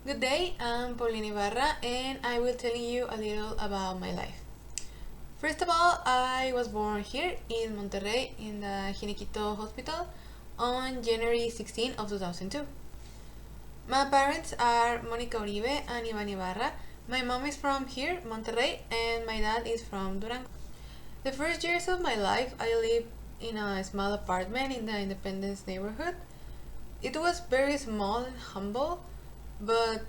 Good day, I'm Paulina Ibarra and I will tell you a little about my life. First of all, I was born here in Monterrey in the Ginequito Hospital on January 16 of 2002. My parents are Monica Uribe and Ivan Ibarra. My mom is from here, Monterrey, and my dad is from Durango. The first years of my life, I lived in a small apartment in the Independence neighborhood. It was very small and humble, but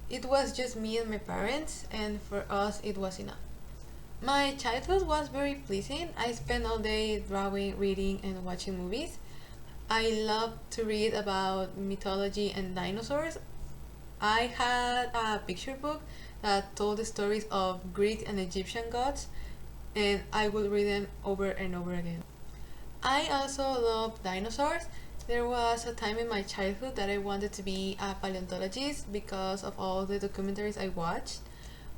it was just me and my parents, and for us it was enough. My childhood was very pleasing. I spent all day drawing, reading, and watching movies. I loved to read about mythology and dinosaurs. I had a picture book that told the stories of Greek and Egyptian gods, and I would read them over and over again. I also love dinosaurs. There was a time in my childhood that I wanted to be a paleontologist because of all the documentaries I watched.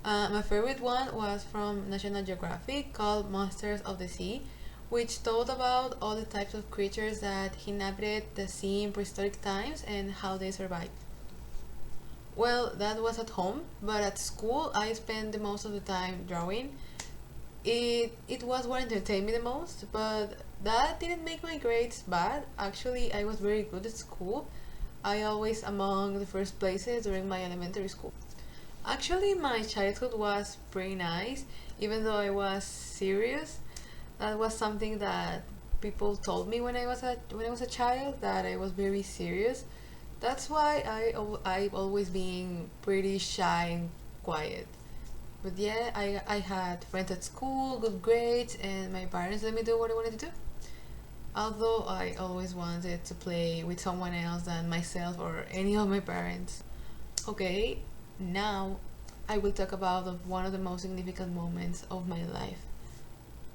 My favorite one was from National Geographic called Monsters of the Sea, which told about all the types of creatures that inhabited the sea in prehistoric times and how they survived. Well, that was at home, but at school I spent the most of the time drawing. It was what entertained me the most, but that didn't make my grades bad. Actually, I was very good at school. I always among the first places during my elementary school. Actually, my childhood was pretty nice, even though I was serious. That was something that people told me when I was a child, that I was very serious. That's why I've always been pretty shy and quiet. But yeah, I had friends at school, good grades, and my parents let me do what I wanted to do. Although I always wanted to play with someone else than myself or any of my parents. Okay, now I will talk about one of the most significant moments of my life,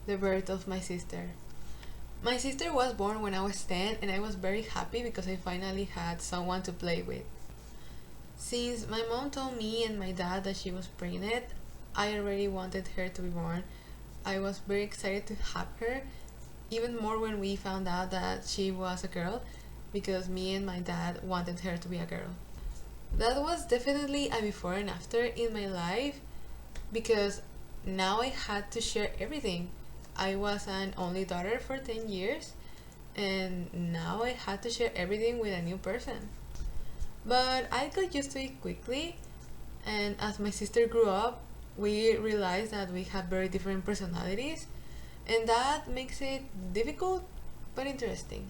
the birth of my sister. My sister was born when I was 10, and I was very happy because I finally had someone to play with. Since my mom told me and my dad that she was pregnant, I already wanted her to be born. I was very excited to have her, even more when we found out that she was a girl, because me and my dad wanted her to be a girl. That was definitely a before and after in my life, because now I had to share everything. I was an only daughter for 10 years, and now I had to share everything with a new person. But I got used to it quickly, and as my sister grew up, we realized that we have very different personalities, and that makes it difficult but interesting.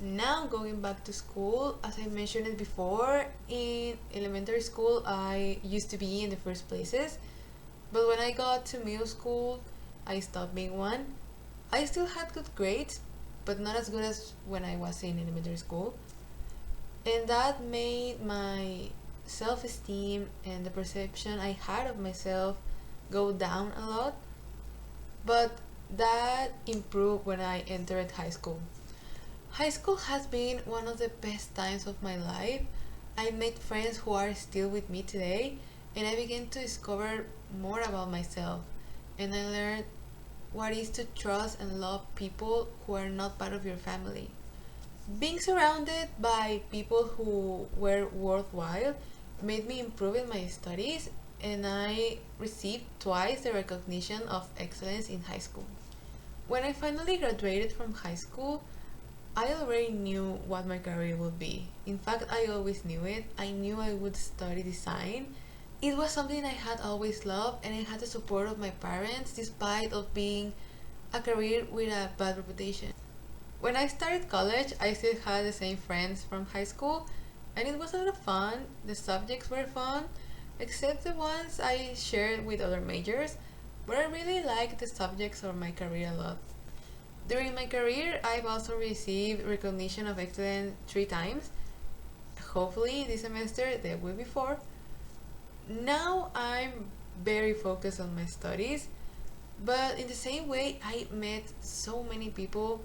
Now, going back to school, as I mentioned it before, in elementary school I used to be in the first places, but when I got to middle school, I stopped being one. I still had good grades, but not as good as when I was in elementary school, and that made my self-esteem and the perception I had of myself go down a lot. But that improved when I entered high school. High school has been one of the best times of my life. I made friends who are still with me today, and I began to discover more about myself, and I learned what it is to trust and love people who are not part of your family. Being surrounded by people who were worthwhile made me improve in my studies, and I received twice the recognition of excellence in high school. When I finally graduated from high school, I already knew what my career would be. In fact, I always knew it. I knew I would study design. It was something I had always loved, and I had the support of my parents despite of being a career with a bad reputation. When I started college, I still had the same friends from high school, and it was a lot of fun. The subjects were fun, except the ones I shared with other majors, but I really liked the subjects of my career a lot. During my career, I've also received recognition of excellence 3 times. Hopefully, this semester there will be 4. Now I'm very focused on my studies, but in the same way, I met so many people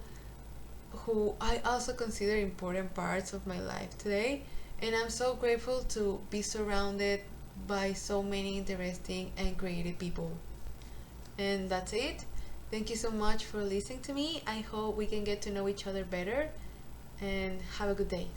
who I also consider important parts of my life today, and I'm so grateful to be surrounded by so many interesting and creative people. And that's it. Thank you so much for listening to me. I hope we can get to know each other better, and have a good day.